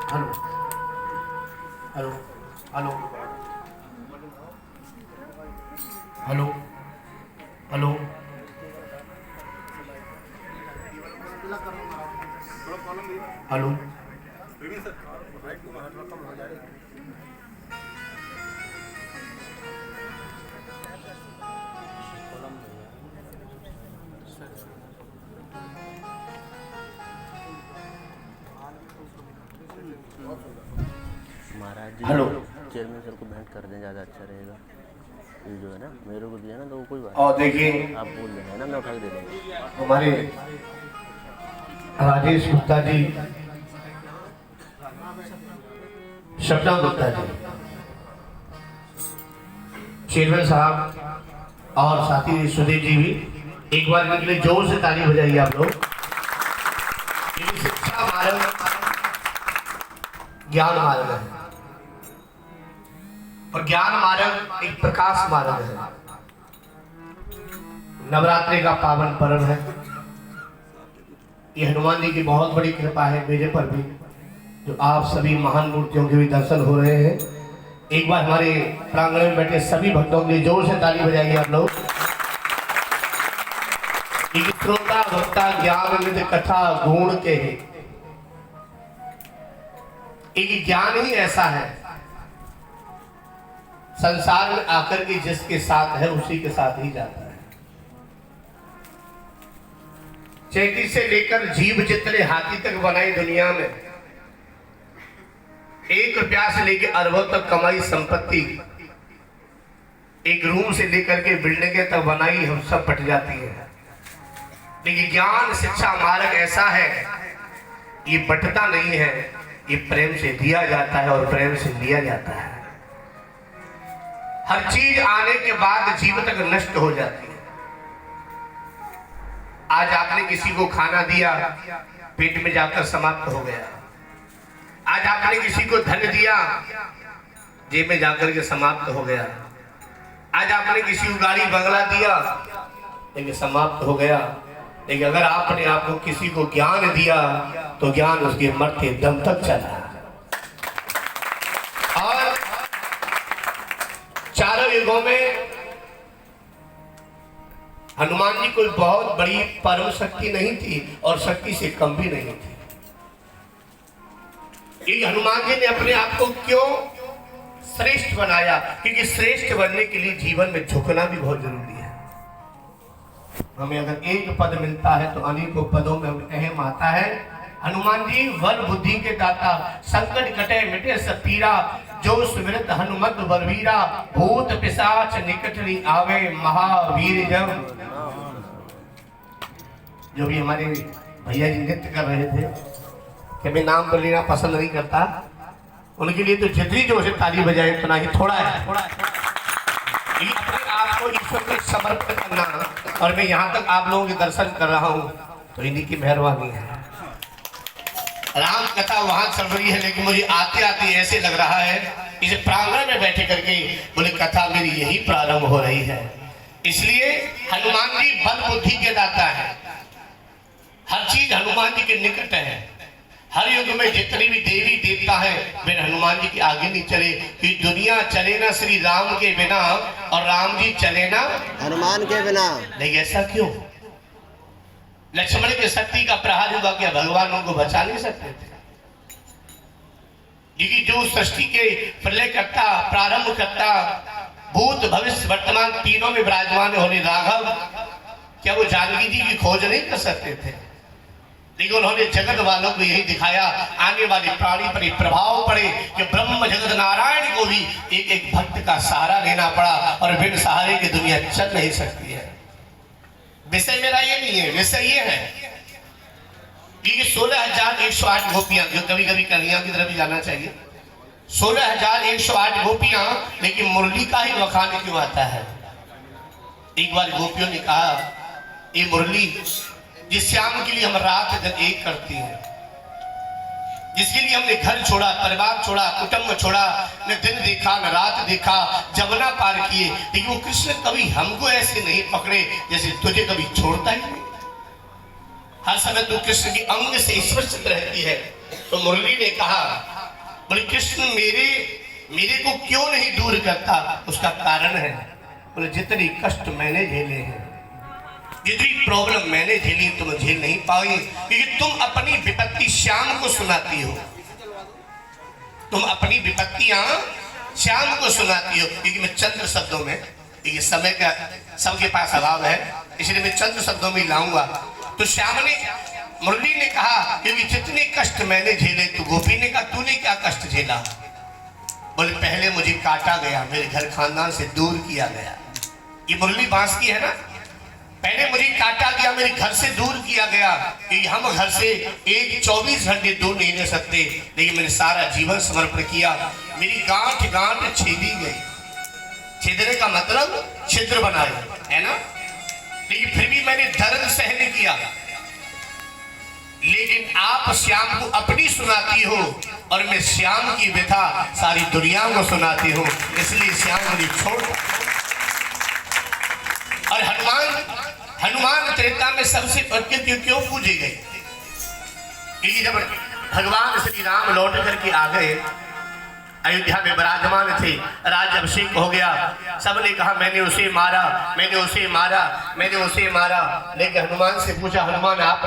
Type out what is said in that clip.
Hello hello hello hello hello hello Maharaj ji hello chairman sir को भेंट कर दें, ज़्यादा अच्छा रहेगा। ये जो है ना मेरे को दिया ना तो वो कोई बात और देखिए आप बोल देना ना, मैं उठा के दे दूँगा। हमारे राजेश गुप्ता जी, शबनम गुप्ता जी, चेयरमैन साहब और साथी सुधीर जी भी एक बार इनके लिए जोर से ताली बजाइए आप लोग। शिक्षा मार्ग ज्ञान मार्ग है और ज्ञान मार्ग एक प्रकाश मार्ग है। नवरात्रि का पावन पर्व है। ये हनुमान जी की बहुत बड़ी कृपा है मेरे पर भी, जो आप सभी महान मूर्तियों के भी दर्शन हो रहे हैं। एक बार हमारे प्रांगण में बैठे सभी भक्तों के लिए जोर से ताली बजाइए आप लोग। श्रोता भक्ता ज्ञान निधि कथा गुण के है। एक ज्ञान ही ऐसा है, संसार में आकर के जिसके साथ है उसी के साथ ही जाता है। चैती से लेकर जीव जितने हाथी तक बनाई दुनिया में, 1 रुपया से लेकर अरबों तक कमाई संपत्ति, एक रूम से लेकर के बिल्डिंगें तक बनाई, हम सब बट जाती है। लेकिन ज्ञान शिक्षा मार्ग ऐसा है, ये बटता नहीं है, ये प्रेम से दिया जाता है और प्रेम से लिया जाता है। हर चीज आने के बाद जीव तक नष्ट हो जाती है। आज आपने किसी को खाना दिया, पेट में जाकर समाप्त हो गया। आज आपने किसी को धन दिया, जेब में जाकर के समाप्त हो गया। आज आपने किसी को गाड़ी बंगला दिया, लेकिन समाप्त हो गया। लेकिन अगर आपने आपको किसी को ज्ञान दिया तो ज्ञान उसके मरते दम तक चला। और चारों युगों में हनुमान जी कोई बहुत बड़ी परम शक्ति नहीं थी और शक्ति से कम भी नहीं थी। ये हनुमान जी ने अपने आप को क्यों श्रेष्ठ बनाया? क्योंकि श्रेष्ठ बनने के लिए जीवन में झुकना भी बहुत जरूरी है। हमें अगर एक पद मिलता है तो अनेकों पदों में हमें अहम आता है। हनुमान जी बल बुद्धि के दाता, संकट कटे मिटे सब पीरा, जो सुमिरत हनुमत बलवीरा, भूत पिशाच निकट नहीं आवे, महावीर जब। जो भी हमारे भैया जी नृत्य कर रहे थे, कि मैं नाम तो लेना पसंद नहीं करता, उनके लिए तो जितनी जोर से ताली बजाए उतना ही थोड़ा है। अपने आप को ईश्वर को समर्पित करना, और मैं यहाँ तक आप लोगों के दर्शन कर रहा हूँ तो इन्हीं की मेहरबानी है। राम कथा वहां चल रही है, लेकिन मुझे आते आते ऐसे लग रहा है इस प्रांगण में बैठे करके बोले कथा मेरी यही प्रारंभ हो रही है। इसलिए हनुमान जी बल बुद्धि के दाता है। हर चीज हनुमान जी के निकट है। हर युग में जितने भी देवी देवता है वे हनुमान जी के आगे नहीं चले, कि दुनिया चले ना श्री राम के बिना और राम जी चले ना हनुमान के बिना। नहीं, ऐसा क्यों? लक्ष्मण के शक्ति का प्रहार हुआ, क्या भगवान उनको बचा नहीं सकते थे? क्योंकि जो सृष्टि के प्रलय करता, प्रारंभ करता, भूत भविष्य वर्तमान तीनों में विराजमान होने राघव, क्या वो जानकी जी की खोज नहीं कर सकते थे? लेकिन उन्होंने जगत वालों को यही दिखाया, आने वाले प्राणी पर प्रभाव पड़े कि ब्रह्म जगत नारायण को भी एक एक भक्त का सहारा लेना पड़ा, और बिन सहारे की दुनिया चल नहीं सकती है। विषय मेरा ये नहीं है, विषय ये है कि 16,108 गोपियां, जो कभी कभी कन्हैया की तरफ भी जाना चाहिए, 16,108 गोपियां, लेकिन मुरली का ही वखान क्यों आता है? एक बार गोपियों ने कहा, ये मुरली जिस श्याम के लिए हम रात दिन एक करते हैं, जिसके लिए हमने घर छोड़ा, परिवार छोड़ा, कुटुंब छोड़ा, न दिन देखा न रात देखा, जमुना पार किए, लेकिन वो कृष्ण कभी हमको ऐसे नहीं पकड़े जैसे तुझे कभी छोड़ता ही नहीं। हर समय तू कृष्ण की अंग से स्पर्शित रहती है। तो मुरली ने कहा बोले कृष्ण मेरे को क्यों नहीं दूर करता? उसका कारण है, बोले जितनी कष्ट मैंने झेले हैं, जितनी प्रॉब्लम मैंने झेली तुम झेल नहीं पाओगे, क्योंकि तुम अपनी विपत्ति श्याम को सुनाती हो। तुम अपनी विपत्तियां श्याम को सुनाती हो। क्योंकि मैं चंद्र शब्दों में, ये समय का सबके पास अभाव है, इसलिए मैं चंद्र शब्दों में लाऊंगा। तो श्याम ने, मुरली ने कहा क्योंकि जितने कष्ट मैंने झेले, तो गोपी ने कहा तूने क्या कष्ट झेला? बोले पहले मुझे काटा गया, मेरे घर खानदान से दूर किया गया। ये मुरली बांस की है ना। पहले मुझे काटा गया, मेरे घर से दूर किया गया, कि हम घर से 24 घंटे दूर नहीं रह सकते, लेकिन मैंने सारा जीवन समर्पण किया। मेरी गांठ गांठ छेदी गई। छेदने का मतलब छिद्र बनाए, है ना। लेकिन फिर भी मैंने दर्द सहन किया। लेकिन आप श्याम को अपनी सुनाती हो, और मैं श्याम की व्यथा सारी दुनिया को सुनाती हूँ, इसलिए श्याम मुझे छोड़। और हनुमान त्रेता में सबसे क्यों पूजे गए? क्योंकि जब भगवान श्री राम लौट करके आ गए, अयोध्या में विराजमान थे, राज्य अभिषेक हो गया, सबने कहा मैंने उसे मारा, मैंने उसे मारा, मैंने उसे मारा। लेकिन हनुमान से पूछा, हनुमान आप